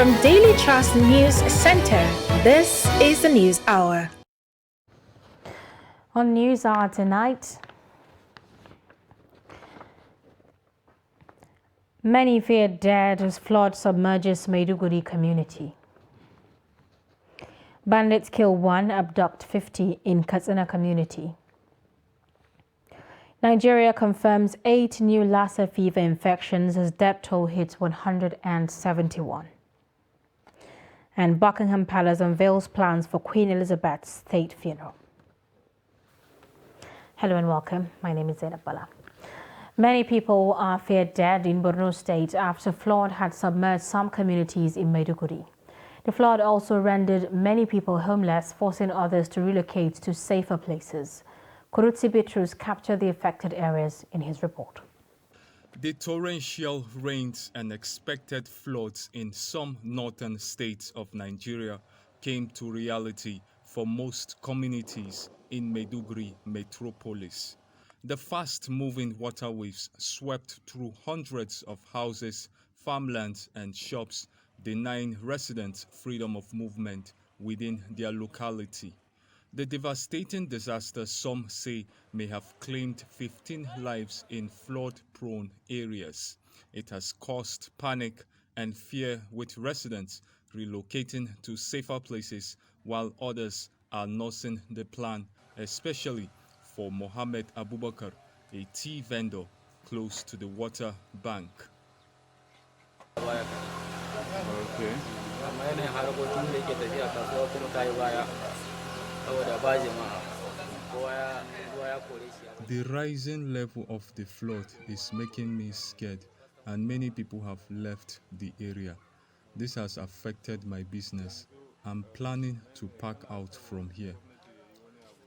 From Daily Trust News Center, this is the News Hour. On News Hour tonight, many fear dead as flood submerges Maiduguri community. Bandits kill 1, abduct 50 in Katsina community. Nigeria confirms 8 new Lassa fever infections as death toll hits 171. And Buckingham Palace unveils plans for Queen Elizabeth's state funeral. Hello and welcome. My name is Zainab Bala. Many people are feared dead in Borno State after flood had submerged some communities in Maiduguri. The flood also rendered many people homeless, forcing others to relocate to safer places. Kurutsi Bitrus captured the affected areas in his report. The torrential rains and expected floods in some northern states of Nigeria came to reality for most communities in Maiduguri metropolis. The fast-moving water waves swept through hundreds of houses, farmlands and shops, denying residents freedom of movement within their locality. The devastating disaster, some say, may have claimed 15 lives in flood-prone areas. It has caused panic and fear, with residents relocating to safer places while others are nursing the plan, especially for Mohammed Abubakar, a tea vendor close to the water bank. Okay. The rising level of the flood is making me scared, and many people have left the area. This has affected my business. I'm planning to pack out from here.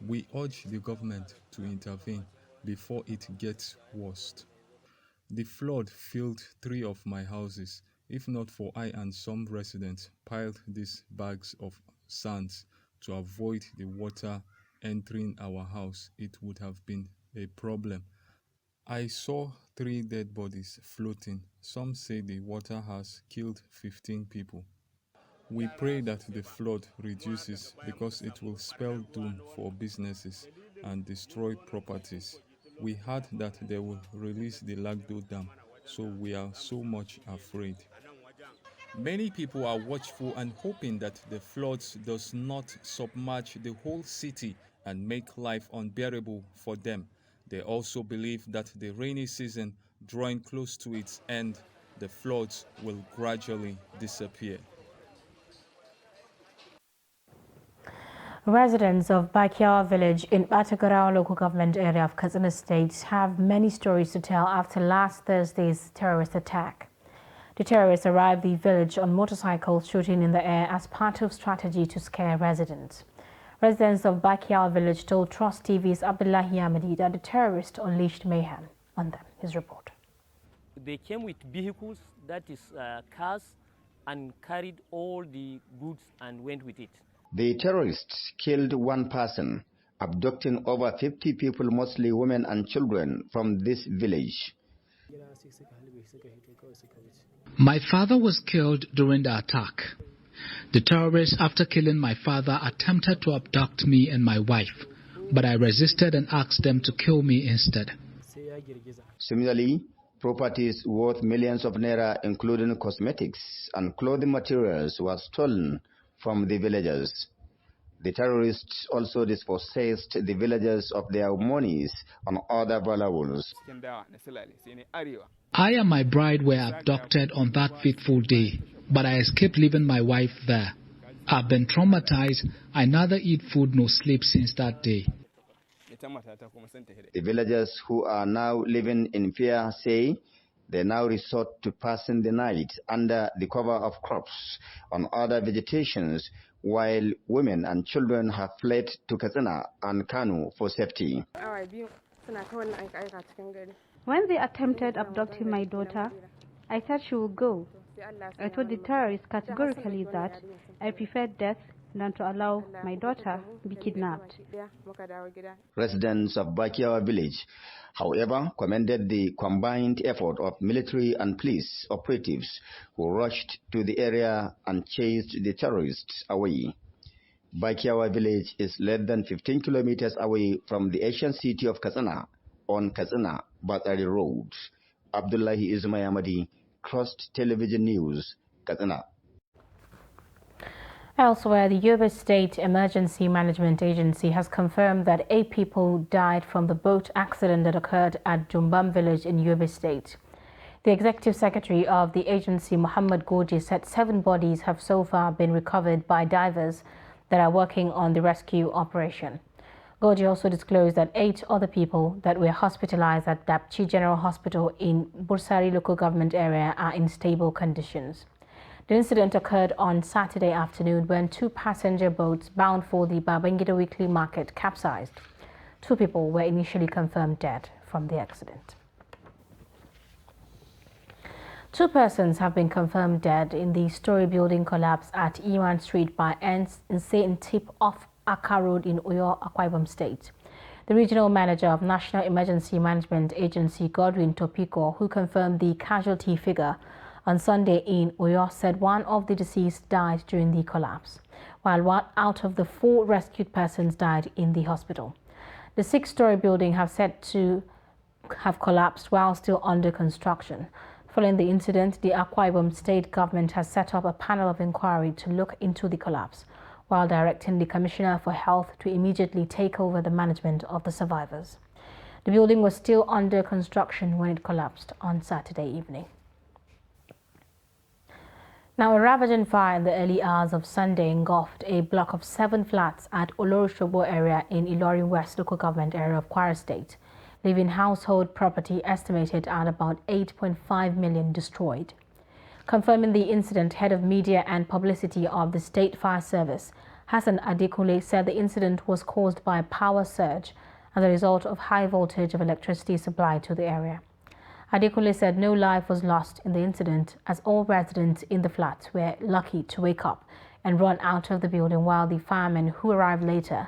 We urge the government to intervene before it gets worse. The flood filled 3 of my houses. If not for I and some residents piled these bags of sands to avoid the water entering our house, it would have been a problem. I saw 3 dead bodies floating. Some say the water has killed 15 people. We pray that the flood reduces because it will spell doom for businesses and destroy properties. We heard that they will release the Lagdo Dam, so we are so much afraid. Many people are watchful and hoping that the floods does not submerge the whole city and make life unbearable for them. They also believe that the rainy season drawing close to its end, the floods will gradually disappear. Residents of Bakiawa village in Batagara local government area of Katsina State have many stories to tell after last Thursday's terrorist attack. The terrorists arrived the village on motorcycles, shooting in the air as part of strategy to scare residents. Residents of Bakiawa village told Trust TV's Abdullahi Ahmadi that the terrorists unleashed mayhem on them. His report. They came with vehicles, that is cars, and carried all the goods and went with it. The terrorists killed 1 person, abducting over 50 people, mostly women and children, from this village. My father was killed during the attack. The terrorists, after killing my father, attempted to abduct me and my wife, but I resisted and asked them to kill me instead. Similarly, properties worth millions of naira, including cosmetics and clothing materials, were stolen from the villagers. The terrorists also dispossessed the villagers of their monies and other valuables. I and my bride were abducted on that fateful day, but I escaped leaving my wife there. I've been traumatized. I neither eat food nor sleep since that day. The villagers who are now living in fear say they now resort to passing the night under the cover of crops and other vegetations, while women and children have fled to Katsina and Kanu for safety. When they attempted abducting my daughter, I said she would go. I told the terrorists categorically that I preferred death than to allow my daughter be kidnapped. Residents of Bakiawa village, however, commended the combined effort of military and police operatives who rushed to the area and chased the terrorists away. Bakiawa village is less than 15 kilometers away from the ancient city of Katsina on Katsina-Batsari Road. Abdullahi Ismayamadi, Trust Television News, Katsina. Elsewhere, the Yobe State Emergency Management Agency has confirmed that 8 people died from the boat accident that occurred at Jumbam village in Yobe State. The Executive Secretary of the agency, Muhammad Goji, said 7 bodies have so far been recovered by divers that are working on the rescue operation. Goji also disclosed that 8 other people that were hospitalized at Dapchi General Hospital in Bursari local government area are in stable conditions. The incident occurred on Saturday afternoon when 2 passenger boats bound for the Babangida Weekly Market capsized. 2 people were initially confirmed dead from the accident. 2 persons have been confirmed dead in the story building collapse at Iman Street by St. Tip off Akka Road in Uyo, Akwa Ibom State. The regional manager of National Emergency Management Agency, Godwin Topiko, who confirmed the casualty figure on Sunday in Uyo, said 1 of the deceased died during the collapse, while 1 out of the 4 rescued persons died in the hospital. The 6-story building have said to have collapsed while still under construction. Following the incident, the Akwa Ibom state government has set up a panel of inquiry to look into the collapse, while directing the Commissioner for Health to immediately take over the management of the survivors. The building was still under construction when it collapsed on Saturday evening. Now, a ravaging fire in the early hours of Sunday engulfed a block of 7 flats at Olorosogbo area in Ilorin West local government area of Kwara State, leaving household property estimated at about 8.5 million destroyed. Confirming the incident, head of media and publicity of the State Fire Service, Hassan Adekunle, said the incident was caused by a power surge as a result of high voltage of electricity supply to the area. Adekunle said no life was lost in the incident as all residents in the flats were lucky to wake up and run out of the building, while the firemen who arrived later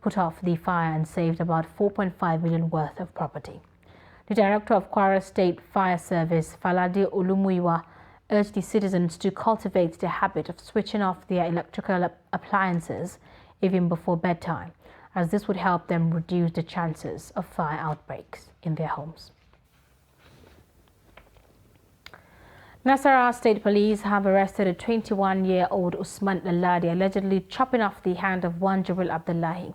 put off the fire and saved about 4.5 million worth of property. The director of Kwara State Fire Service, Falade Olumuyiwa, urged the citizens to cultivate the habit of switching off their electrical appliances even before bedtime, as this would help them reduce the chances of fire outbreaks in their homes. Nasarawa State Police have arrested a 21-year-old Usman Laladi, allegedly chopping off the hand of one Jibril Abdullahi.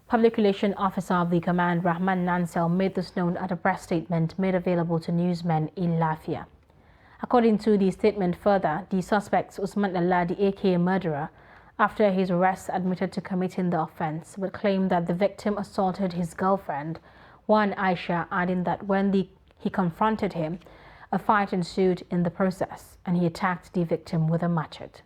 Public Relations Officer of the command, Rahman Nansel, made this known at a press statement made available to newsmen in Lafia. According to the statement further, the suspect, Usman Laladi, aka murderer, after his arrest admitted to committing the offense, but claimed that the victim assaulted his girlfriend, one Aisha, adding that when he confronted him, a fight ensued in the process, and he attacked the victim with a machete.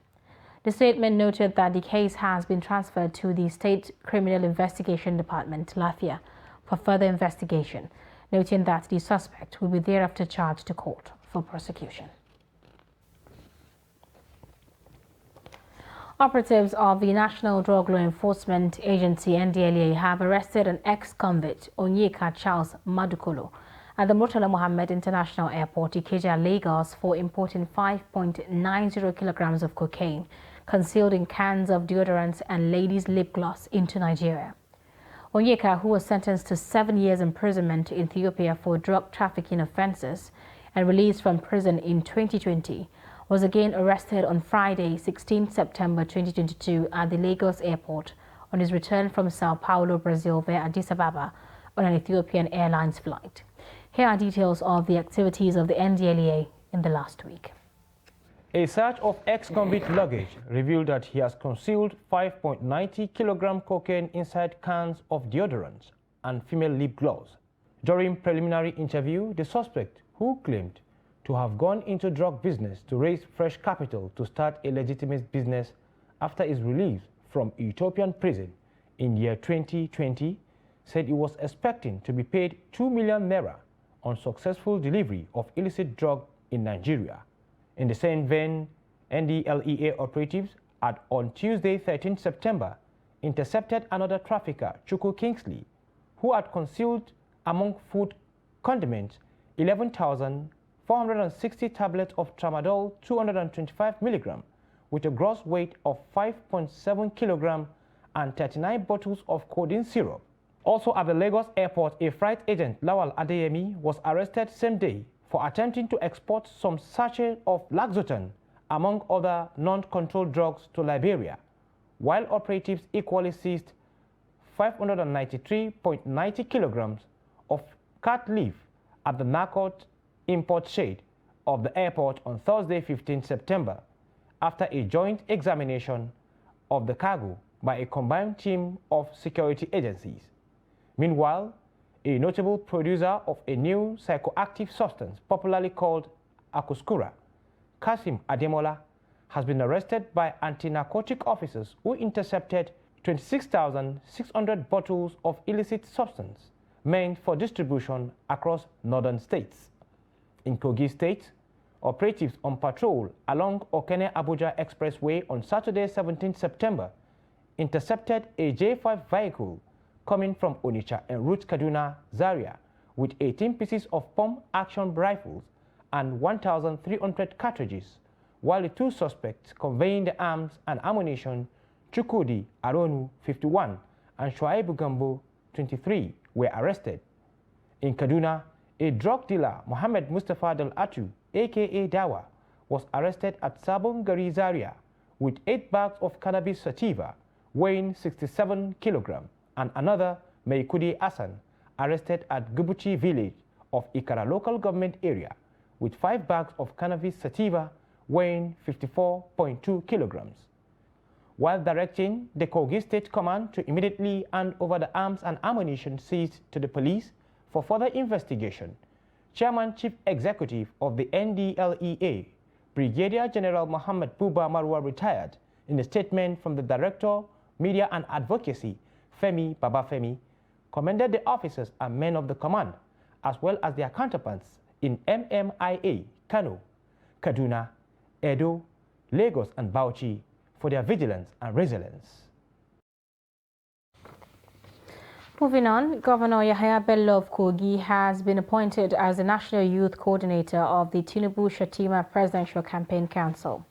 The statement noted that the case has been transferred to the State Criminal Investigation Department, Lafia, for further investigation, noting that the suspect will be thereafter charged to court for prosecution. Operatives of the National Drug Law Enforcement Agency, NDLEA, have arrested an ex-convict, Onyeka Charles Madukolo, at the Murtala Mohammed International Airport, Ikeja, Lagos, for importing 5.90 kilograms of cocaine concealed in cans of deodorants and ladies' lip gloss into Nigeria. Onyeka, who was sentenced to 7 years imprisonment in Ethiopia for drug trafficking offences and released from prison in 2020, was again arrested on Friday, 16 September 2022 at the Lagos airport on his return from Sao Paulo, Brazil via Addis Ababa on an Ethiopian Airlines flight. Here are details of the activities of the NDLEA in the last week. A search of ex-convict luggage revealed that he has concealed 5.90 kilogram cocaine inside cans of deodorants and female lip gloss. During preliminary interview, the suspect, who claimed to have gone into drug business to raise fresh capital to start a legitimate business after his release from Ethiopian prison in year 2020, said he was expecting to be paid 2 million naira on successful delivery of illicit drug in Nigeria. In the same vein, NDLEA operatives on Tuesday, 13 September, intercepted another trafficker, Chuku Kingsley, who had concealed among food condiments 11,460 tablets of tramadol 225 milligram with a gross weight of 5.7 kilogram and 39 bottles of codeine syrup. Also at the Lagos airport, a freight agent, Lawal Adeyemi, was arrested same day for attempting to export some sachet of Laxotan, among other non-controlled drugs, to Liberia, while operatives equally seized 593.90 kilograms of cat leaf at the Nakot import shade of the airport on Thursday, 15 September, after a joint examination of the cargo by a combined team of security agencies. Meanwhile, a notable producer of a new psychoactive substance popularly called Akuskura, Kasim Ademola, has been arrested by anti-narcotic officers who intercepted 26,600 bottles of illicit substance meant for distribution across northern states. In Kogi State, operatives on patrol along Okene-Abuja Expressway on Saturday, 17 September, intercepted a J5 vehicle coming from Onitsha en route Kaduna, Zaria, with 18 pieces of pump-action rifles and 1,300 cartridges, while the two suspects conveying the arms and ammunition, Chukudi Aronu, 51, and Shuaibu Gambo, 23, were arrested. In Kaduna, a drug dealer, Mohammed Mustafa Del Atu, aka Dawa, was arrested at Sabon Gari, Zaria, with 8 bags of cannabis sativa weighing 67 kilograms, and another, Meikudi Asan, arrested at Gubuchi village of Ikara local government area with 5 bags of cannabis sativa weighing 54.2 kilograms. While directing the Kogi State Command to immediately hand over the arms and ammunition seized to the police for further investigation, Chairman Chief Executive of the NDLEA, Brigadier General Muhammad Buba Marwa, retired, in a statement from the Director, Media and Advocacy, Femi Babafemi, commended the officers and men of the command, as well as their counterparts in MMIA, Kano, Kaduna, Edo, Lagos, and Bauchi for their vigilance and resilience. Moving on, Governor Yahaya Bello of Kogi has been appointed as the National Youth Coordinator of the Tinubu Shatima Presidential Campaign Council.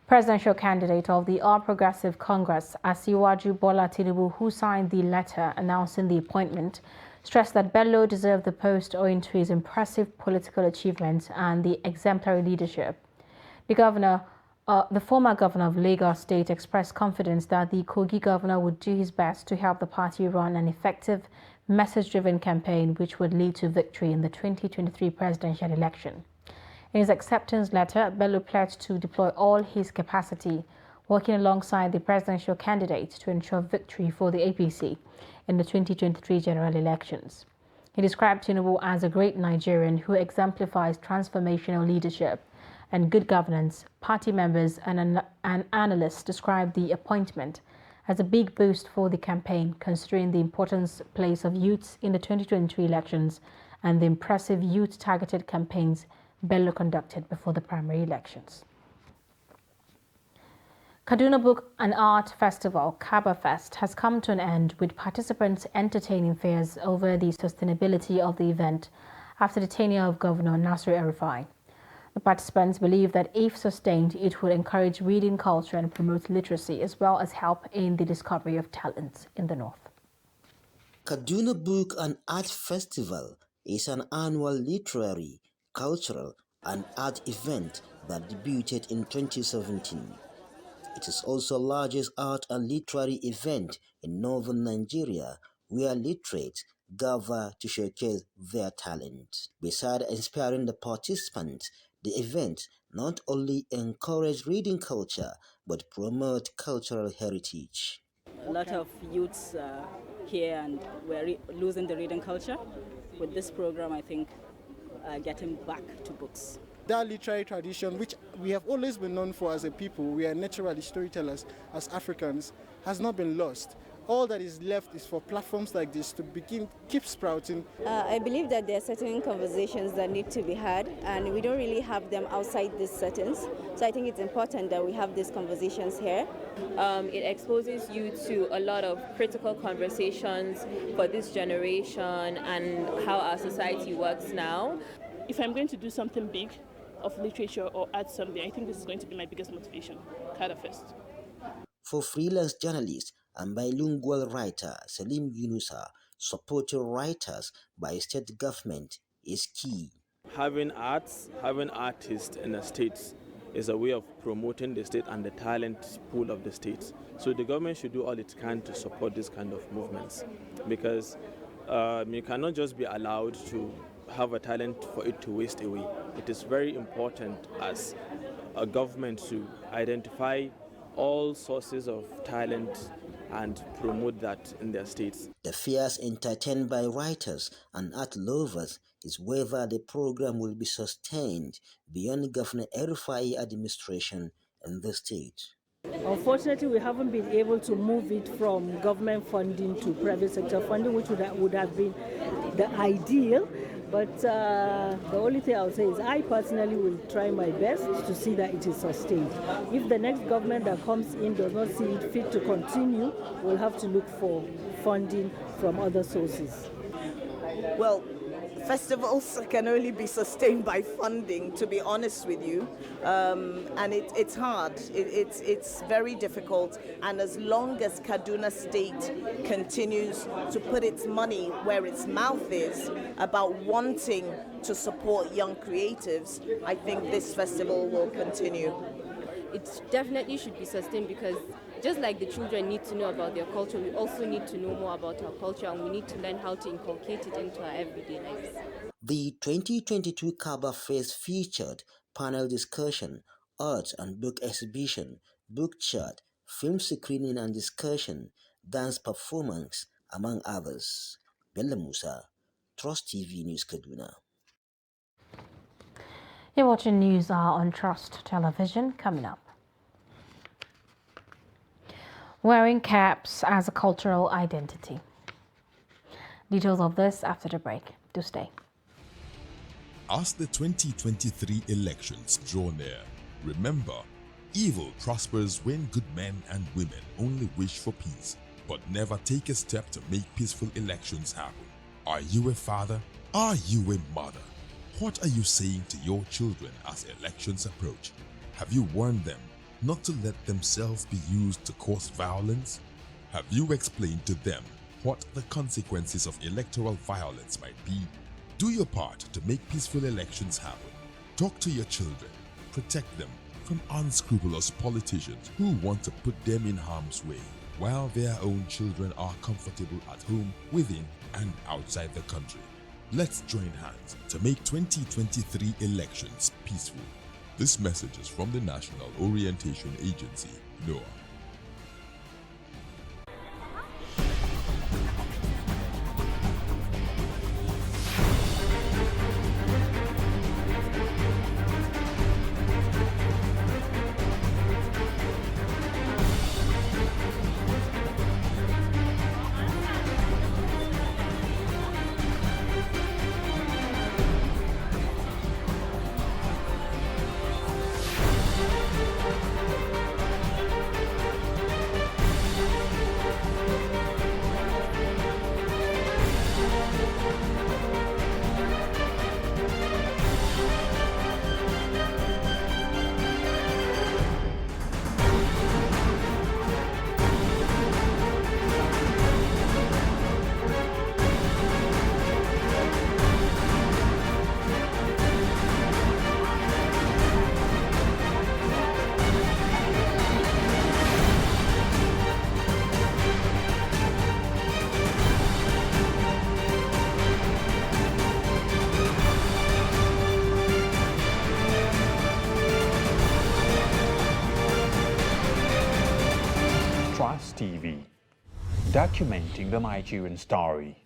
Presidential candidate of the All Progressive Congress, Asiwaju Bola Tinubu, who signed the letter announcing the appointment, stressed that Bello deserved the post owing to his impressive political achievements and the exemplary leadership. The former governor of Lagos State expressed confidence that the Kogi governor would do his best to help the party run an effective, message-driven campaign which would lead to victory in the 2023 presidential election. In his acceptance letter, Bello pledged to deploy all his capacity, working alongside the presidential candidate to ensure victory for the APC in the 2023 general elections. He described Tinubu as a great Nigerian who exemplifies transformational leadership and good governance. Party members and analysts described the appointment as a big boost for the campaign, considering the importance placed of youths in the 2023 elections and the impressive youth-targeted campaigns Bello conducted before the primary elections. Kaduna Book and Art Festival, Kaba Fest, has come to an end, with participants entertaining fears over the sustainability of the event after the tenure of Governor Nasir El-Rufai. The participants believe that if sustained, it would encourage reading culture and promote literacy, as well as help in the discovery of talents in the north. Kaduna Book and Art Festival is an annual literary, cultural, and art event that debuted in 2017. It is also the largest art and literary event in northern Nigeria, where literates gather to showcase their talent. Besides inspiring the participants, the event not only encourages reading culture, but promotes cultural heritage. A lot of youths here, and we're losing the reading culture. With this program, I think getting back to books. That literary tradition, which we have always been known for as a people, we are naturally storytellers as Africans, has not been lost. all that is left is for platforms like this to keep sprouting. I believe that there are certain conversations that need to be had, and we don't really have them outside these settings. So I think it's important that we have these conversations here. It exposes you to a lot of critical conversations for this generation and how our society works now. If I'm going to do something big of literature or add something, I think this is going to be my biggest motivation, Kada Fest. For freelance journalist and bilingual writer Salim Yunusa, supporting writers by state government is key. Having artists in the states is a way of promoting the state and the talent pool of the states. So the government should do all it can to support this kind of movements, because you cannot just be allowed to have a talent for it to waste away. It is very important as a government to identify all sources of talent and promote that in their states. The fears entertained by writers and art lovers is whether the program will be sustained beyond Governor El-Rufai administration in the state. Unfortunately, we haven't been able to move it from government funding to private sector funding, which would have been the ideal. But the only thing I'll say is I personally will try my best to see that it is sustained. If the next government that comes in does not see it fit to continue, we'll have to look for funding from other sources. Well, festivals can only be sustained by funding, to be honest with you, and it's hard. It's very difficult, and as long as Kaduna State continues to put its money where its mouth is about wanting to support young creatives, I think this festival will continue. It definitely should be sustained, because just like the children need to know about their culture, we also need to know more about our culture, and we need to learn how to inculcate it into our everyday lives. The 2022 Kaba Fest featured panel discussion, art and book exhibition, book chat, film screening and discussion, dance performance, among others. Bello Musa, Trust TV News, Kaduna. You're watching News Hour on Trust Television. Coming up, wearing caps as a cultural identity. Details of this after the break. Do stay. As the 2023 elections draw near, remember, evil prospers when good men and women only wish for peace, but never take a step to make peaceful elections happen. Are you a father? Are you a mother? What are you saying to your children as elections approach? Have you warned them not to let themselves be used to cause violence? Have you explained to them what the consequences of electoral violence might be? Do your part to make peaceful elections happen. Talk to your children. Protect them from unscrupulous politicians who want to put them in harm's way, while their own children are comfortable at home, within and outside the country. Let's join hands to make 2023 elections peaceful. This message is from the National Orientation Agency, NOAA. Trust TV, documenting the Nigerian story.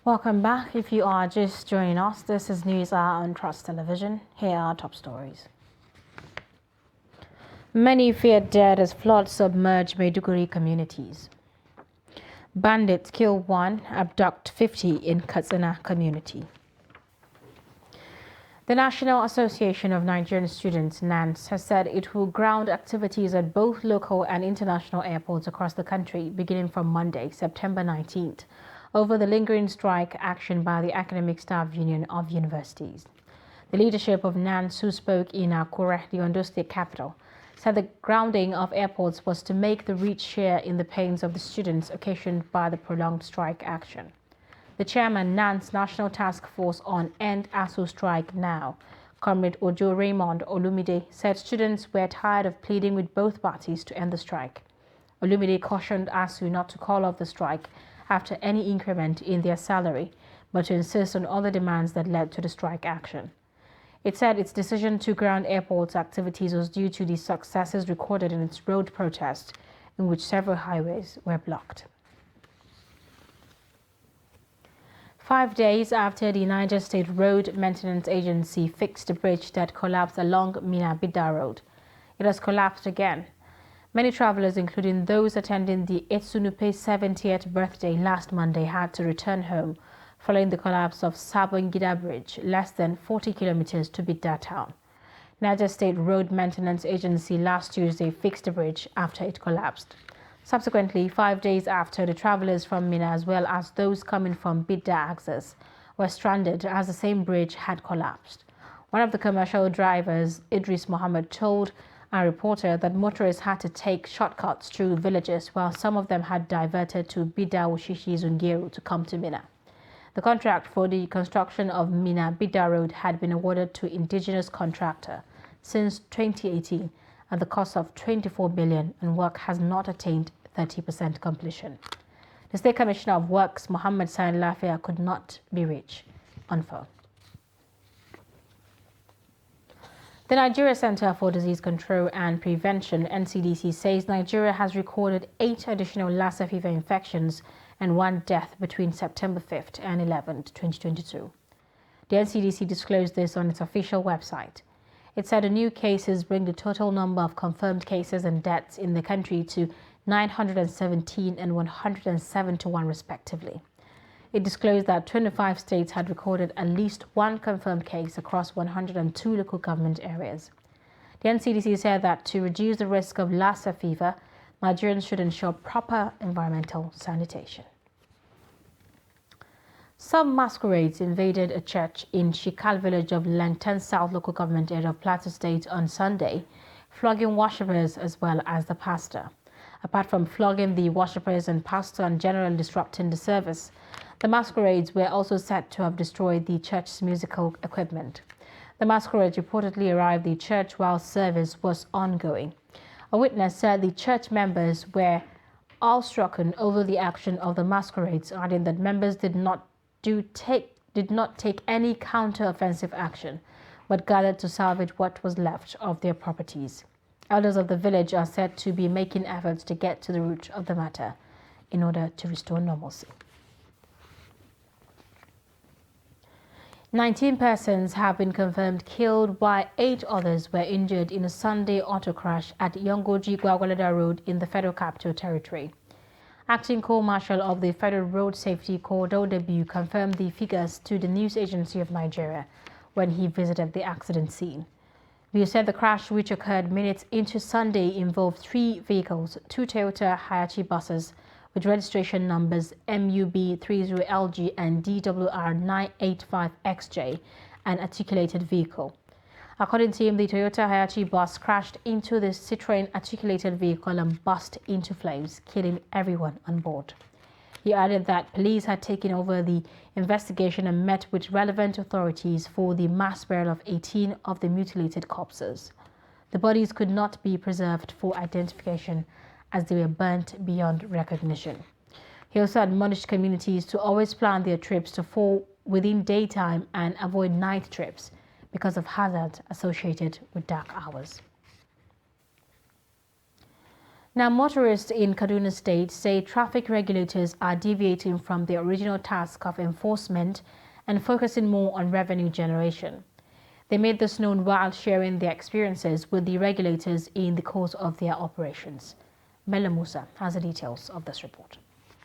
Welcome back. If you are just joining us, this is News Hour on Trust Television. Here are our top stories. Many feared dead as floods submerge Maiduguri communities. Bandits kill 1, abduct 50 in Katsina community. The National Association of Nigerian Students, NANS, has said it will ground activities at both local and international airports across the country beginning from Monday, September 19th, over the lingering strike action by the Academic Staff Union of Universities. The leadership of NANS, who spoke in Akure, the Ondo State capital, said the grounding of airports was to make the rich share in the pains of the students occasioned by the prolonged strike action. The chairman, NANS National Task Force on End ASU Strike Now, Comrade Ojo Raymond Olumide, said students were tired of pleading with both parties to end the strike. Olumide cautioned ASU not to call off the strike after any increment in their salary, but to insist on other demands that led to the strike action. It said its decision to ground airports activities was due to the successes recorded in its road protest, in which several highways were blocked. 5 days after the Niger State Road Maintenance Agency fixed the bridge that collapsed along Mina-Bida Road, it has collapsed again. Many travelers, including those attending the Etsunupe 70th birthday last Monday, had to return home following the collapse of Sabongida Bridge, less than 40 kilometers to Bida town. Niger State Road Maintenance Agency last Tuesday fixed the bridge after it collapsed. Subsequently, 5 days after, the travelers from Mina as well as those coming from Bida access were stranded as the same bridge had collapsed. One of the commercial drivers, Idris Mohammed, told a reporter that motorists had to take shortcuts through villages while some of them had diverted to Bida Wushishi Zungeru to come to Mina. The contract for the construction of Mina-Bida Road had been awarded to indigenous contractor since 2018 at the cost of 24 billion, and work has not attained 30% completion. The State Commissioner of Works, Mohammed Sain Lafia, could not be reached on phone. The Nigeria Center for Disease Control and Prevention, NCDC, says Nigeria has recorded 8 additional Lassa fever infections and 1 death between September 5th and 11th, 2022. The NCDC disclosed this on its official website. It said the new cases bring the total number of confirmed cases and deaths in the country to 917 and 171 respectively. It disclosed that 25 states had recorded at least 1 confirmed case across 102 local government areas. The NCDC said that to reduce the risk of Lassa fever, Nigerians should ensure proper environmental sanitation. Some masquerades invaded a church in Shikal village of Langton South local government area of Plateau State on Sunday, flogging worshippers as well as the pastor. Apart from flogging the worshippers and pastor and generally disrupting the service, the masquerades were also said to have destroyed the church's musical equipment. The masquerade reportedly arrived at the church while service was ongoing. A witness said the church members were awestruck over the action of the masquerades, adding that members did not take any counter-offensive action, but gathered to salvage what was left of their properties. Elders of the village are said to be making efforts to get to the root of the matter in order to restore normalcy. 19 persons have been confirmed killed while 8 others were injured in a Sunday auto crash at Yongoji Gwagwalada Road in the Federal Capital Territory. Acting Co-Marshal of the Federal Road Safety Corps, Daudebu, confirmed the figures to the News Agency of Nigeria when he visited the accident scene. Biu said the crash, which occurred minutes into Sunday, involved 3 vehicles, 2 Toyota Hayachi buses with registration numbers MUB30LG and DWR985XJ, an articulated vehicle. According to him, the Toyota Hayachi bus crashed into the Citroën articulated vehicle and burst into flames, killing everyone on board. He added that police had taken over the investigation and met with relevant authorities for the mass burial of 18 of the mutilated corpses. The bodies could not be preserved for identification as they were burnt beyond recognition. He also admonished communities to always plan their trips to fall within daytime and avoid night trips because of hazards associated with dark hours. Now, motorists in Kaduna State say traffic regulators are deviating from their original task of enforcement and focusing more on revenue generation. They made this known while sharing their experiences with the regulators in the course of their operations. Mela Musa has the details of this report.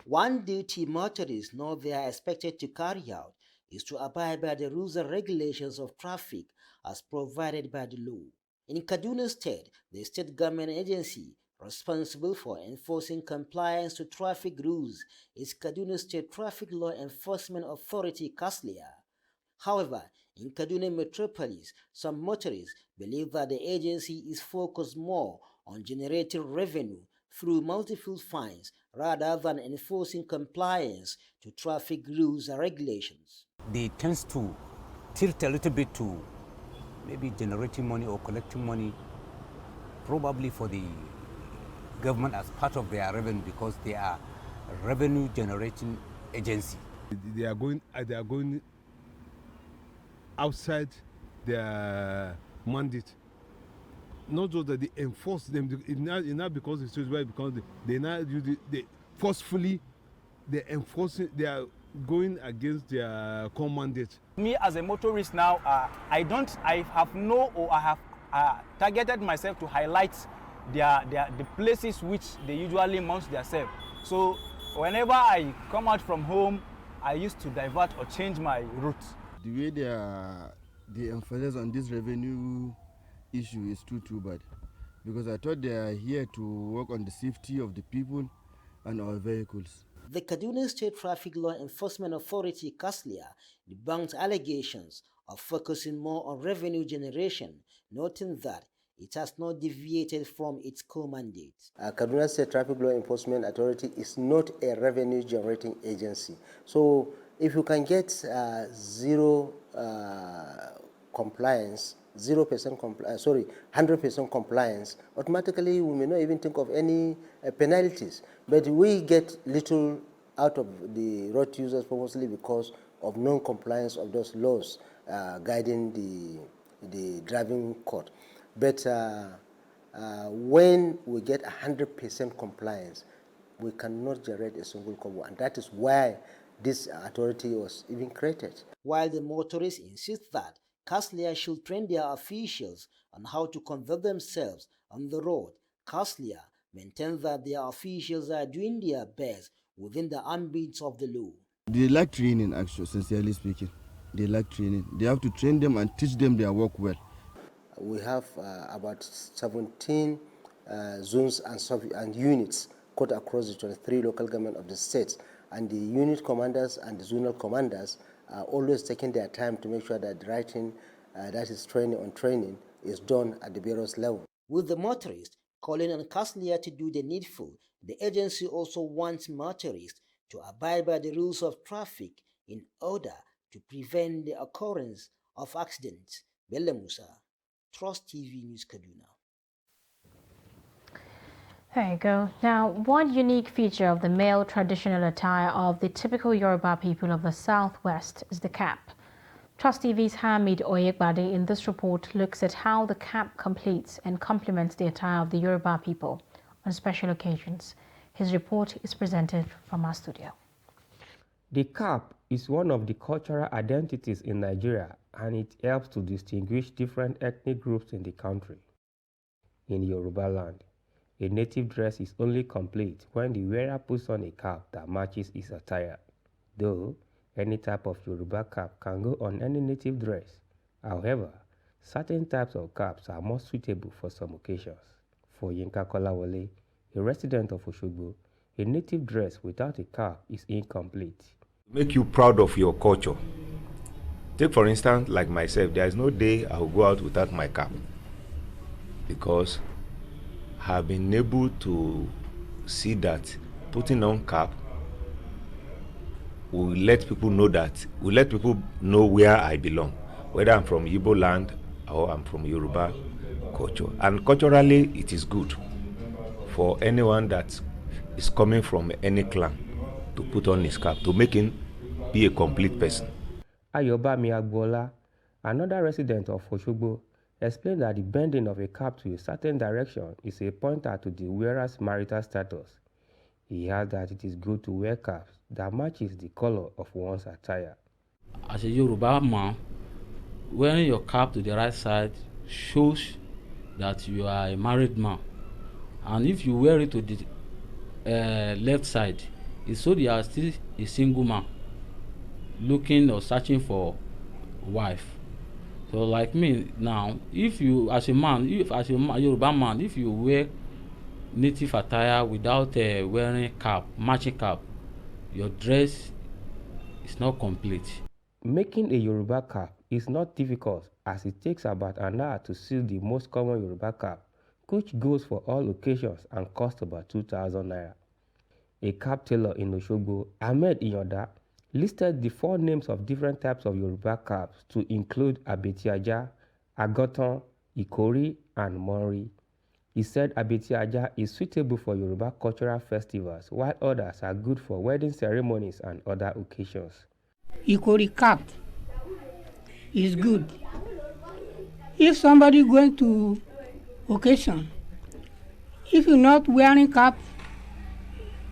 One duty motorists know they are expected to carry out is to abide by the rules and regulations of traffic as provided by the law. In Kaduna State, the state government agency responsible for enforcing compliance to traffic rules is Kaduna State Traffic Law Enforcement Authority, KASLIA. However, in Kaduna Metropolis, some motorists believe that the agency is focused more on generating revenue through multiple fines rather than enforcing compliance to traffic rules and regulations. They tend to tilt a little bit to maybe generating money or collecting money, probably for the government as part of their revenue, because they are a revenue generating agency. They are going outside their mandate. Not just that they enforce them, it's not because it's right, because they now forcefully they are going against their core mandate. Me as a motorist now, I have targeted myself to highlight the places which they usually munch themselves. So whenever I come out from home, I used to divert or change my route. The way they emphasize on this revenue issue is too bad, because I thought they are here to work on the safety of the people and our vehicles. The Kaduna State Traffic Law Enforcement Authority, KASLIA, debunked allegations of focusing more on revenue generation, noting that it has not deviated from its core mandate. Kaduna State Traffic Law Enforcement Authority is not a revenue generating agency. So if you can get zero compliance, 100% compliance, automatically we may not even think of any penalties. But we get little out of the road users, mostly because of non-compliance of those laws guiding the driving code. But when we get 100% compliance, we cannot generate a single kobo, and that is why this authority was even created. While the motorists insist that KASLIA should train their officials on how to conduct themselves on the road, KASLIA maintains that their officials are doing their best within the ambit of the law. They like training, actually, sincerely speaking. They like training. They have to train them and teach them their work well. We have about 17 zones and units cut across the 23 local government of the states, and the unit commanders and the zonal commanders are always taking their time to make sure that the writing, that is training on training, is done at the various level. With the motorists calling on KASLIA to do the needful, the agency also wants motorists to abide by the rules of traffic in order to prevent the occurrence of accidents. Bella Musa, Trust TV News, Kaduna. There you go. Now, one unique feature of the male traditional attire of the typical Yoruba people of the Southwest is the cap. Trust TV's Hamid Oyegbade in this report looks at how the cap completes and complements the attire of the Yoruba people on special occasions. His report is presented from our studio. The cap is one of the cultural identities in Nigeria, and it helps to distinguish different ethnic groups in the country. In Yoruba land, a native dress is only complete when the wearer puts on a cap that matches his attire. Though, any type of Yoruba cap can go on any native dress. However, certain types of caps are more suitable for some occasions. For Yinka Kolawole, a resident of Oshogbo, a native dress without a cap is incomplete. Make you proud of your culture. Take for instance, like myself, there is no day I will go out without my cap, because I have been able to see that putting on cap will let people know where I belong, whether I'm from Igbo land or I'm from Yoruba culture. And culturally, it is good for anyone that is coming from any clan to put on his cap, to make him be a complete person. Ayobami Agbola, another resident of Oshogbo, explained that the bending of a cap to a certain direction is a pointer to the wearer's marital status. He adds that it is good to wear caps that matches the color of one's attire. As a Yoruba man, wearing your cap to the right side shows that you are a married man. And if you wear it to the left side, it shows you are still a single man looking or searching for a wife. So like me now, if you as a man, Yoruba man, if you wear native attire without wearing cap, matching cap, your dress is not complete. Making a Yoruba cap is not difficult, as it takes about an hour to sew the most common Yoruba cap, which goes for all occasions and costs about 2,000 naira. A cap tailor in Oshogbo, Ahmed Iyoda, listed the 4 names of different types of Yoruba caps to include Abetiaja, Agotan, Ikori, and Mori. He said Abetiaja is suitable for Yoruba cultural festivals, while others are good for wedding ceremonies and other occasions. Ikori cap is good. If somebody going to occasion, if you're not wearing cap,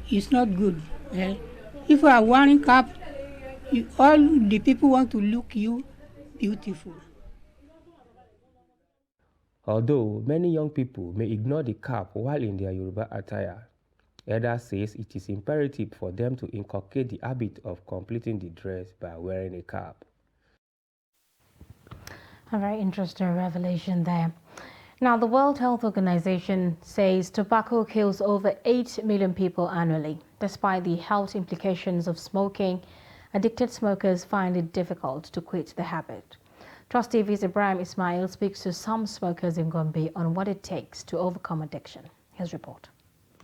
it's not good. If you are wearing cap, all the people want to look you beautiful. Although many young people may ignore the cap while in their Yoruba attire, Eda says it is imperative for them to inculcate the habit of completing the dress by wearing a cap. A very interesting revelation there. Now, the World Health Organization says tobacco kills over 8 million people annually. Despite the health implications of smoking, addicted smokers find it difficult to quit the habit. Trust TV's Ibrahim Ismail speaks to some smokers in Gombe on what it takes to overcome addiction. His report.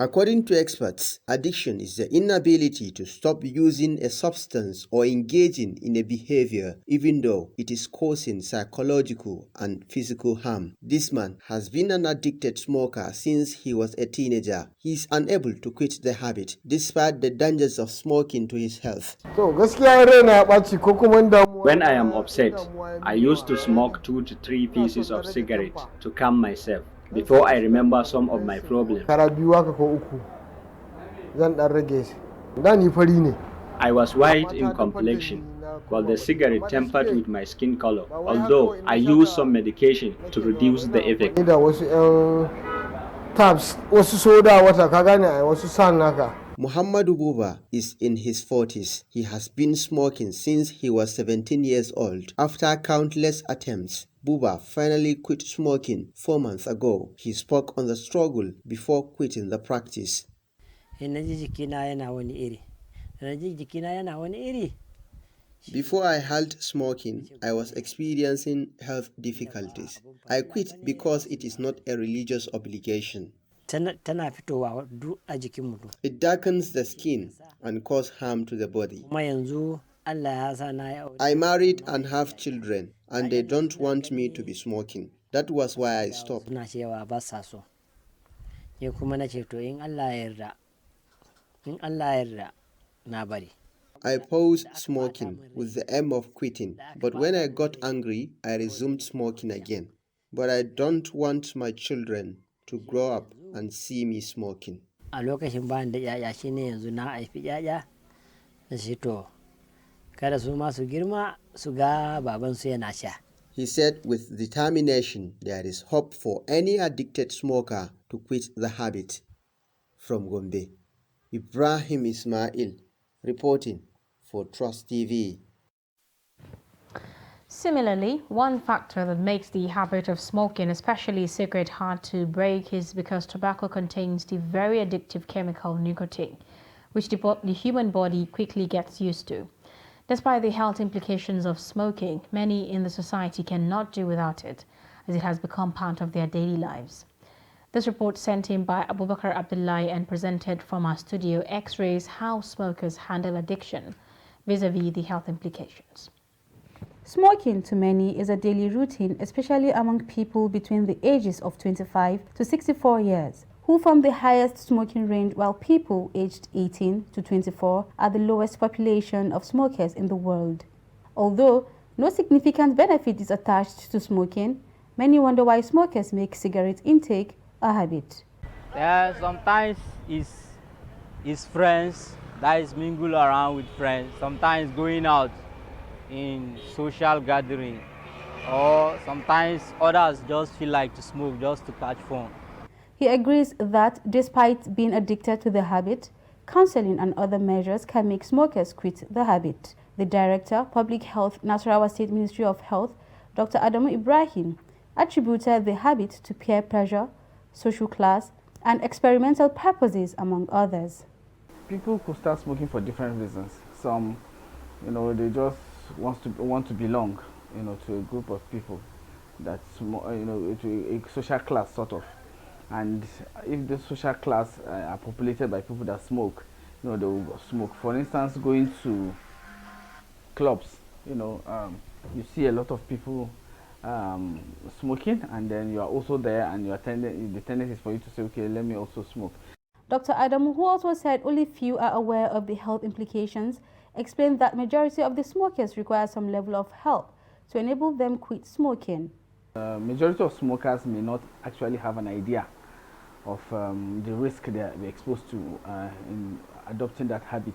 According to experts, addiction is the inability to stop using a substance or engaging in a behavior even though it is causing psychological and physical harm. This man has been an addicted smoker since he was a teenager. He is unable to quit the habit despite the dangers of smoking to his health. When I am upset, I used to smoke 2 to 3 pieces of cigarette to calm myself before I remember some of my problems. I was white in complexion, while the cigarette tempered with my skin color, although I used some medication to reduce the effect. Muhammadu Buba is in his 40s. He has been smoking since he was 17 years old. After countless attempts, Buba finally quit smoking 4 months ago. He spoke on the struggle before quitting the practice. Before I halted smoking, I was experiencing health difficulties. I quit because it is not a religious obligation. It darkens the skin and causes harm to the body. I married and have children, and they don't want me to be smoking. That was why I stopped. I paused smoking with the aim of quitting, but when I got angry, I resumed smoking again. But I don't want my children to grow up and see me smoking. He said with determination there is hope for any addicted smoker to quit the habit. From Gombe, Ibrahim Ismail reporting for Trust TV. Similarly, one factor that makes the habit of smoking, especially cigarette, hard to break is because tobacco contains the very addictive chemical nicotine, which the human body quickly gets used to. Despite the health implications of smoking, many in the society cannot do without it, as it has become part of their daily lives. This report sent in by Abubakar Abdullahi and presented from our studio X-rays how smokers handle addiction vis-a-vis the health implications. Smoking to many is a daily routine, especially among people between the ages of 25 to 64 years, who form the highest smoking range, while people aged 18 to 24 are the lowest population of smokers in the world. Although no significant benefit is attached to smoking, Many wonder why smokers make cigarette intake a habit. Sometimes it's friends, that is mingle around with friends, sometimes going out in social gathering, or sometimes others just feel like to smoke just to catch fun. He agrees that despite being addicted to the habit, counseling and other measures can make smokers quit the habit. The Director, Public Health, Nasarawa State Ministry of Health, Dr. Adamu Ibrahim, attributed the habit to peer pressure, social class, and experimental purposes, among others. People could start smoking for different reasons. Some, they just want to belong, to a group of people that's, to a social class sort of. And if the social class are populated by people that smoke, they will smoke. For instance, going to clubs, you see a lot of people smoking, and then you are also there, and the tendency is for you to say, okay, let me also smoke. Dr. Adamu, who also said only few are aware of the health implications, explained that majority of the smokers require some level of help to enable them quit smoking. Majority of smokers may not actually have an idea of the risk they are exposed to in adopting that habit.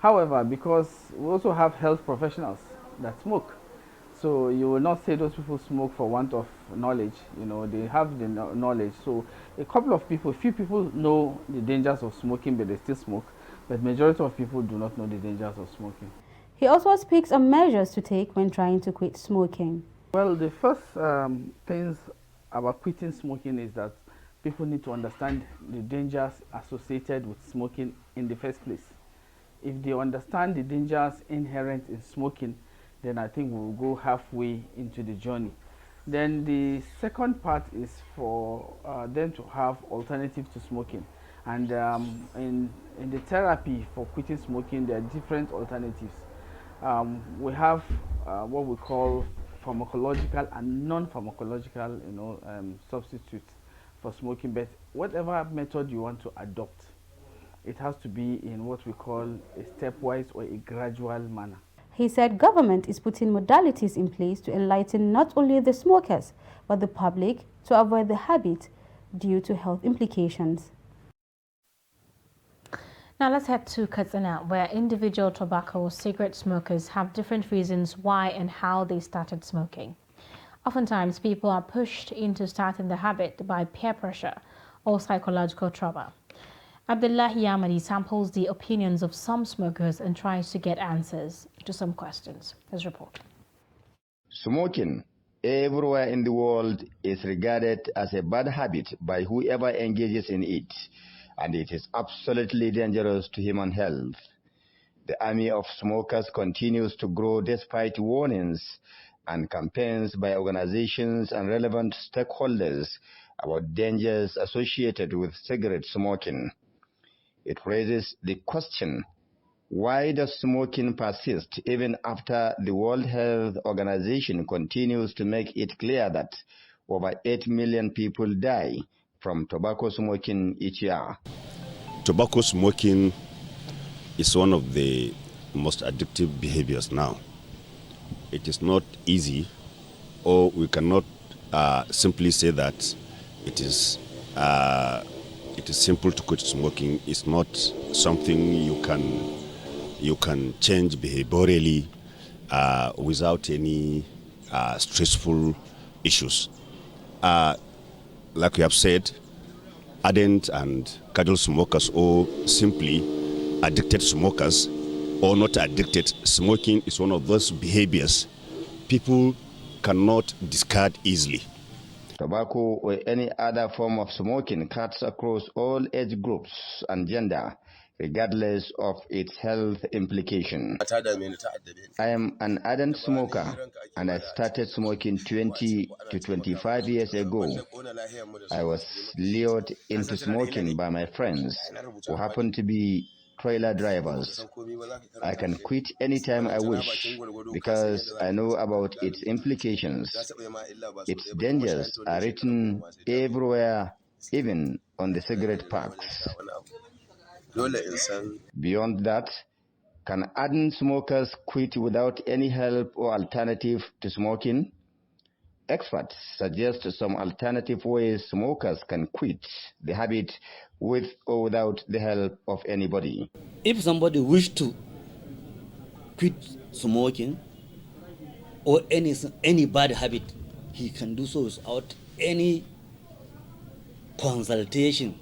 However, because we also have health professionals that smoke, so you will not say those people smoke for want of knowledge. They have the knowledge. So a few people know the dangers of smoking, but they still smoke. But majority of people do not know the dangers of smoking. He also speaks on measures to take when trying to quit smoking. Well, the first things about quitting smoking is that people need to understand the dangers associated with smoking in the first place. If they understand the dangers inherent in smoking, then I think we'll go halfway into the journey. Then the second part is for them to have alternatives to smoking. And in the therapy for quitting smoking, there are different alternatives. We have what we call pharmacological and non-pharmacological substitutes for smoking, but whatever method you want to adopt, it has to be in what we call a stepwise or a gradual manner. He said government is putting modalities in place to enlighten not only the smokers, but the public to avoid the habit due to health implications. Now let's head to Katsina, where individual tobacco cigarette smokers have different reasons why and how they started smoking. Oftentimes, people are pushed into starting the habit by peer pressure or psychological trauma. Abdullahi Yamadi samples the opinions of some smokers and tries to get answers to some questions. His report. Smoking everywhere in the world is regarded as a bad habit by whoever engages in it, and it is absolutely dangerous to human health. The army of smokers continues to grow despite warnings and campaigns by organizations and relevant stakeholders about dangers associated with cigarette smoking. It raises the question, why does smoking persist even after the World Health Organization continues to make it clear that over 8 million people die from tobacco smoking each year? Tobacco smoking is one of the most addictive behaviors now. It is not easy, or we cannot simply say that it is simple to quit smoking. It's not something you can change behaviorally without any stressful issues. Like we have said, ardent and casual smokers, or simply addicted smokers, or not addicted, smoking is one of those behaviors people cannot discard easily. Tobacco or any other form of smoking cuts across all age groups and gender, regardless of its health implication. I am an ardent smoker, and I started smoking 20 to 25 years ago. I was lured into smoking by my friends, who happened to be trailer drivers. I can quit anytime I wish because I know about its implications. Its dangers are written everywhere, even on the cigarette packs. Beyond that, can ardent smokers quit without any help or alternative to smoking? experts suggest some alternative ways smokers can quit the habit with or without the help of anybody. If somebody wishes to quit smoking or any bad habit, he can do so without any consultation,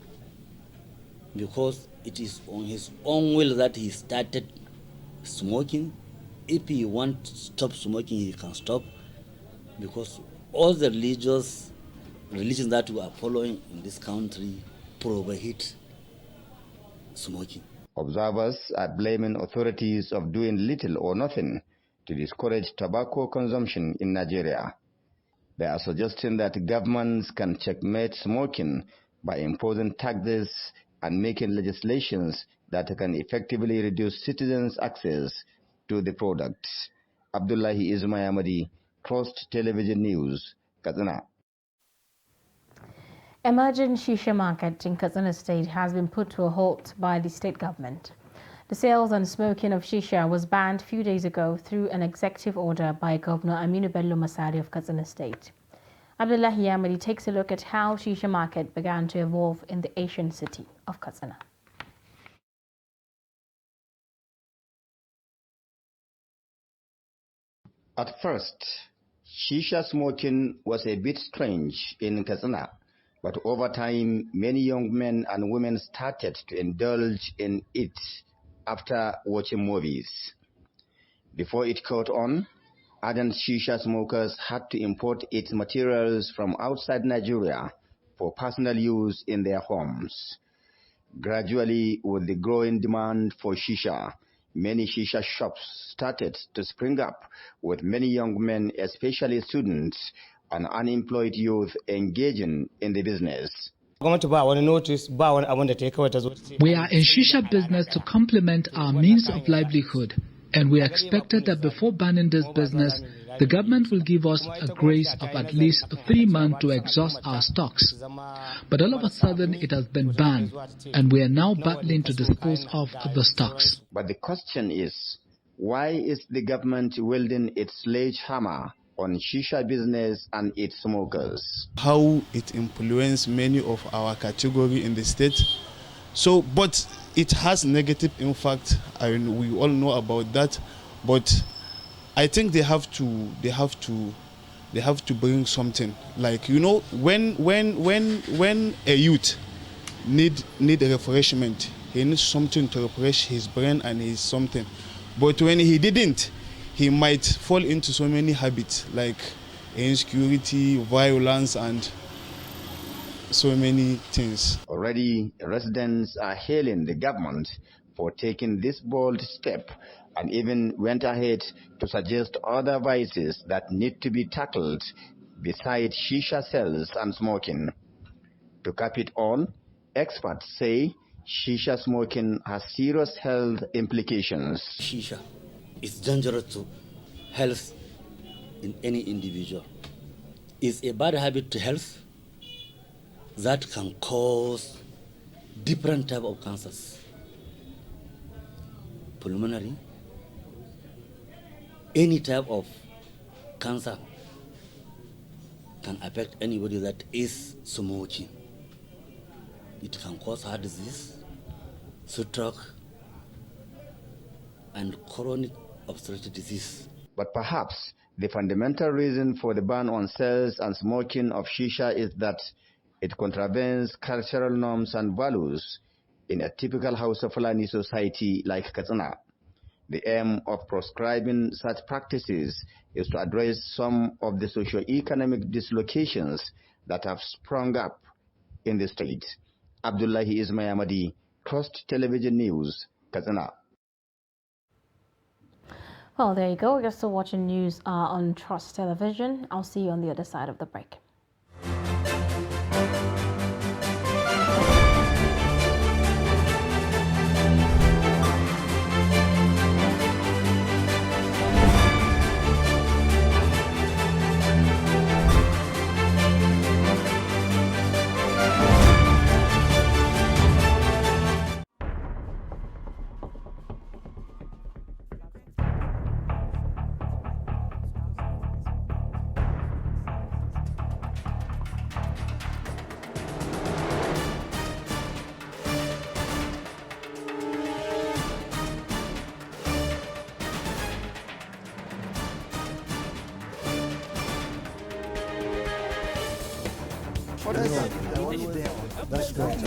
because it is on his own will that he started smoking. If he wants to stop smoking, he can stop, because all the religions that we are following in this country prohibit smoking. Observers are blaming authorities of doing little or nothing to discourage tobacco consumption in Nigeria. They are suggesting that governments can checkmate smoking by imposing taxes and making legislations that can effectively reduce citizens' access to the product. Abdullahi Ismail Ahmadi, Trust Television News, Katsina. Emerging shisha market in Katsina State has been put to a halt by the state government. The sales and smoking of shisha was banned a few days ago through an executive order by Governor Aminu Bello Masari of Katsina State. Abdullahi Ahmadi takes a look at how shisha market began to evolve in the Asian city of Katsina. At first, shisha smoking was a bit strange in Katsina, but over time, many young men and women started to indulge in it after watching movies. Before it caught on, ardent shisha smokers had to import its materials from outside Nigeria for personal use in their homes. Gradually, with the growing demand for shisha, many shisha shops started to spring up, with many young men, especially students and unemployed youth, engaging in the business. We are in shisha business to complement our means of livelihood, and we expected that before banning this business, the government will give us a grace of at least 3 months to exhaust our stocks. But all of a sudden it has been banned, and we are now battling to dispose of the stocks. But the question is, why is the government wielding its sledgehammer on shisha business and its smokers? How it influences many of our category in the state. So, but it has negative impact, and we all know about that. But I think they have to bring something, like, you know, when a youth need a refreshment, he needs something to refresh his brain and his something. But when he didn't, he might fall into so many habits like insecurity, violence, and so many things. Already, residents are hailing the government for taking this bold step, and even went ahead to suggest other vices that need to be tackled besides shisha sales and smoking. To cap it all, experts say shisha smoking has serious health implications. Shisha is dangerous to health in any individual. It's a bad habit to health that can cause different type of cancers. Pulmonary, any type of cancer can affect anybody that is smoking. It can cause heart disease, stroke, and chronic obstructive disease. But perhaps the fundamental reason for the ban on sales and smoking of shisha is that it contravenes cultural norms and values in a typical Hausa Fulani society like Katsina. The aim of proscribing such practices is to address some of the socio-economic dislocations that have sprung up in the state. Abdullahi Ismail Ahmadi, Trust Television News, Katsina. Well, there you go. You're still watching news on Trust Television. I'll see you on the other side of the break. That's good.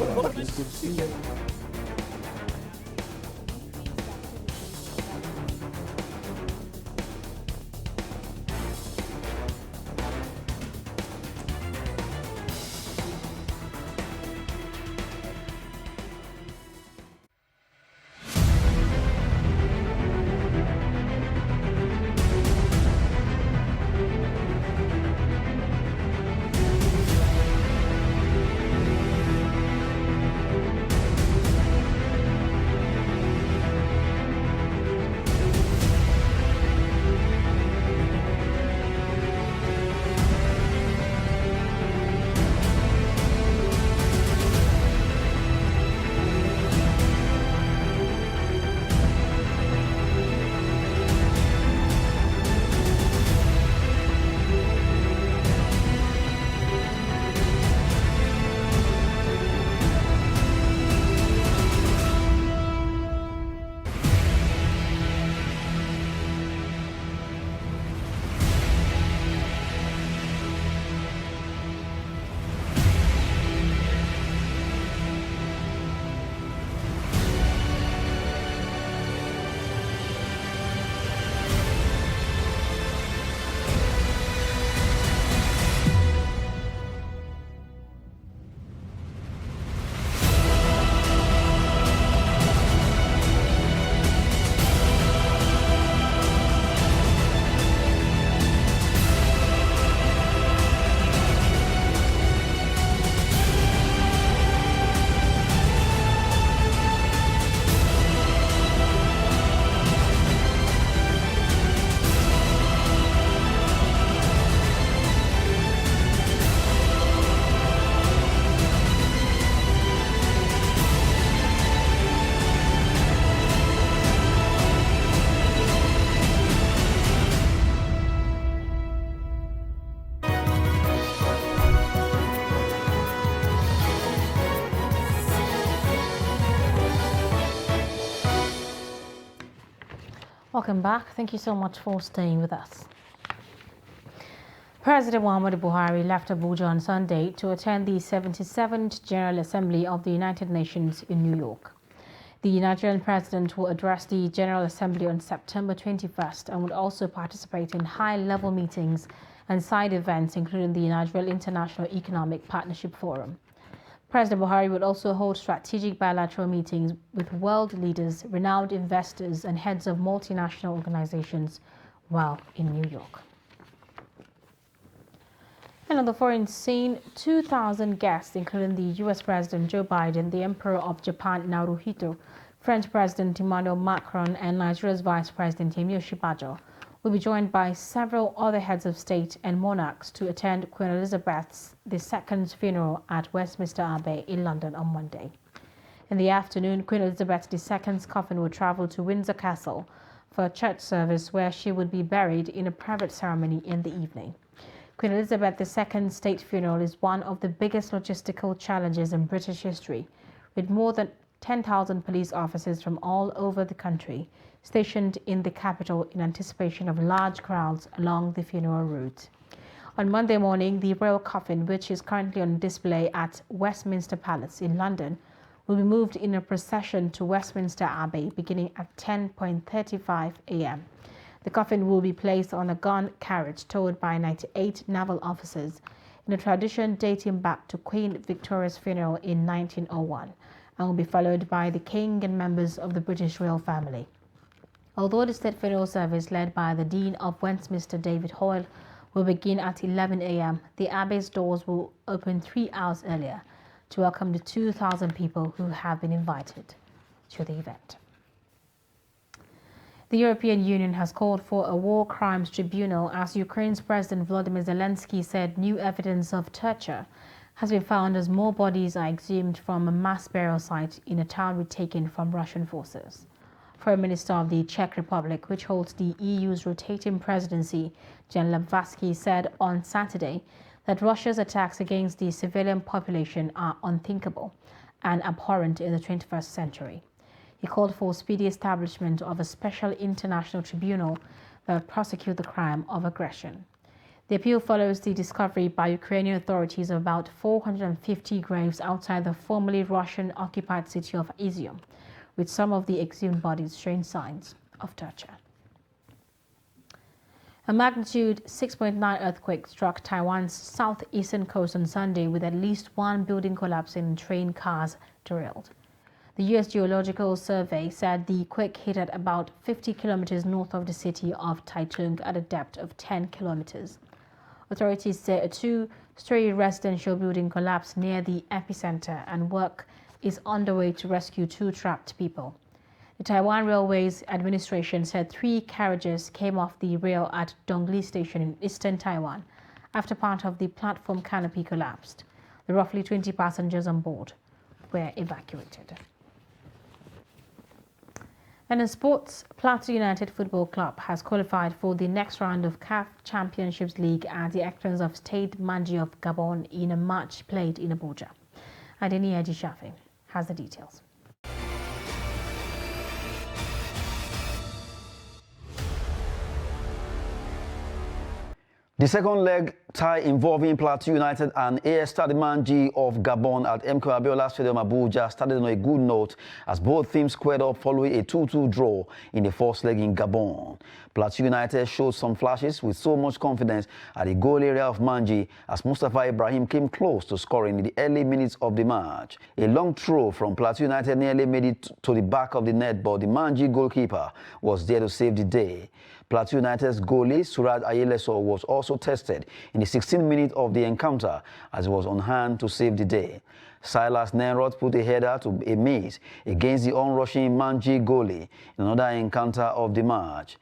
Welcome back. Thank you so much for staying with us. President Muhammadu Buhari left Abuja on Sunday to attend the 77th General Assembly of the United Nations in New York. The Nigerian president will address the General Assembly on September 21st and will also participate in high-level meetings and side events, including the Nigerian International Economic Partnership Forum. President Buhari would also hold strategic bilateral meetings with world leaders, renowned investors, and heads of multinational organizations while in New York. And on the foreign scene, 2,000 guests, including the U.S. President Joe Biden, the Emperor of Japan Naruhito, French President Emmanuel Macron, and Nigeria's Vice President Yemi Osinbajo, will be joined by several other heads of state and monarchs to attend Queen Elizabeth II's funeral at Westminster Abbey in London on Monday. In the afternoon, Queen Elizabeth II's coffin will travel to Windsor Castle for a church service where she would be buried in a private ceremony in the evening. Queen Elizabeth II's state funeral is one of the biggest logistical challenges in British history, with more than 10,000 police officers from all over the country stationed in the capital in anticipation of large crowds along the funeral route. On Monday morning, the royal coffin, which is currently on display at Westminster Palace in London, will be moved in a procession to Westminster Abbey beginning at 10:35 a.m. The coffin will be placed on a gun carriage towed by 98 naval officers in a tradition dating back to Queen Victoria's funeral in 1901, and will be followed by the King and members of the British royal family. Although the state funeral service led by the Dean of Westminster, David Hoyle, will begin at 11 a.m., the Abbey's doors will open 3 hours earlier to welcome the 2,000 people who have been invited to the event. The European Union has called for a war crimes tribunal as Ukraine's President Volodymyr Zelensky said new evidence of torture has been found as more bodies are exhumed from a mass burial site in a town retaken from Russian forces. Foreign Minister of the Czech Republic, which holds the EU's rotating presidency, Jan Lipavsky, said on Saturday that Russia's attacks against the civilian population are unthinkable and abhorrent in the 21st century. He called for speedy establishment of a special international tribunal that will prosecute the crime of aggression. The appeal follows the discovery by Ukrainian authorities of about 450 graves outside the formerly Russian-occupied city of Izium, with some of the exhumed bodies showing signs of torture. A magnitude 6.9 earthquake struck Taiwan's southeastern coast on Sunday, with at least one building collapsing and train cars derailed. The U.S. Geological Survey said the quake hit at about 50 kilometers north of the city of Taichung at a depth of 10 kilometers. Authorities say a two-story residential building collapsed near the epicenter, and work is underway to rescue two trapped people. The Taiwan Railways Administration said 3 carriages came off the rail at Dongli Station in eastern Taiwan after part of the platform canopy collapsed. The roughly 20 passengers on board were evacuated. And in sports, Plateau United Football Club has qualified for the next round of CAF Champions League at the expense of Stade Manji of Gabon in a match played in Abuja. Adeni Ajishafe has the details. The second leg tie involving Plateau United and AS Stade Manji of Gabon at MK Abiola Stadium Abuja started on a good note as both teams squared up following a 2-2 draw in the first leg in Gabon. Plateau United showed some flashes with so much confidence at the goal area of Manji as Mustafa Ibrahim came close to scoring in the early minutes of the match. A long throw from Plateau United nearly made it to the back of the net, but the Manji goalkeeper was there to save the day. Plateau United's goalie, Suraj Ayeleso, was also tested in the 16th minute of the encounter as he was on hand to save the day. Silas Nenrod put a header to a miss against the onrushing Manji goalie in another encounter of the match.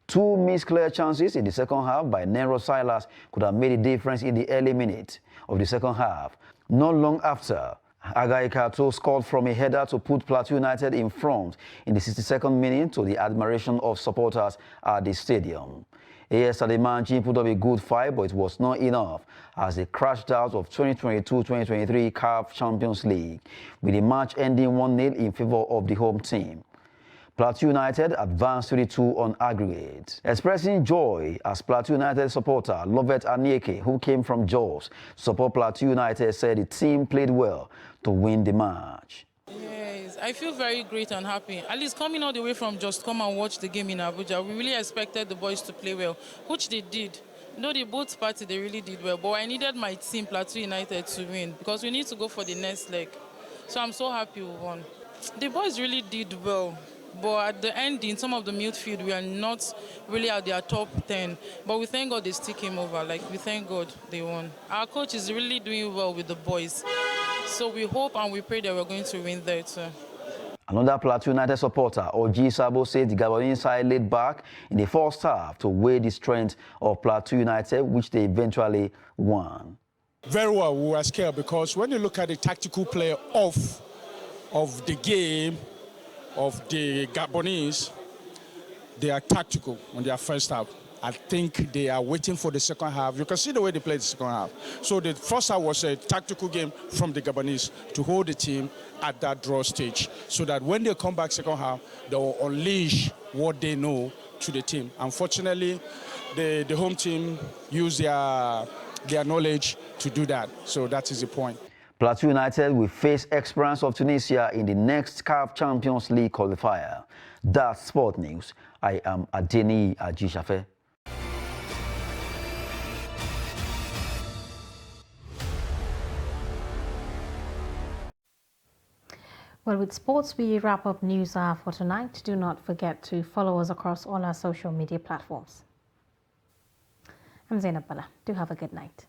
2 missed clear chances in the second half by Nenrod Silas could have made a difference in the early minutes of the second half. Not long after, Agai Kato scored from a header to put Plateau United in front in the 62nd minute to the admiration of supporters at the stadium. AS Stade Manji put up a good fight, but it was not enough as they crashed out of 2022-2023 CAF Champions League, with the match ending 1-0 in favor of the home team. Plateau United advanced 3-2 on aggregate. Expressing joy as Plateau United supporter Lovett Anieke, who came from Jos to support Plateau United, said the team played well to win the match. Yes, I feel very great and happy. At least coming all the way from Jos to come and watch the game in Abuja, we really expected the boys to play well, which they did. No, the both parties, they really did well, but I needed my team, Plateau United, to win because we need to go for the next leg. So I'm so happy we won. The boys really did well. But at the end, in some of the midfield, we are not really at their top 10. But we thank God they still came over. We thank God they won. Our coach is really doing well with the boys. So we hope and we pray that we're going to win there too. Another Plateau United supporter, Oji Sabo, said the Gabonese side laid back in the first half to weigh the strength of Plateau United, which they eventually won. Very well, we were scared because when you look at the tactical play of the game, of the Gabonese, they are tactical on their first half. I think they are waiting for the second half. You can see the way they played the second half. So the first half was a tactical game from the Gabonese to hold the team at that draw stage so that when they come back second half, they will unleash what they know to the team. Unfortunately, the home team used their knowledge to do that. So that is the point. Plateau United will face Esperance of Tunisia in the next CAF Champions League qualifier. That's Sport News. I am Adeni Ajishafe. Well, with sports, we wrap up news hour for tonight. Do not forget to follow us across all our social media platforms. I'm Zainab Bala. Do have a good night.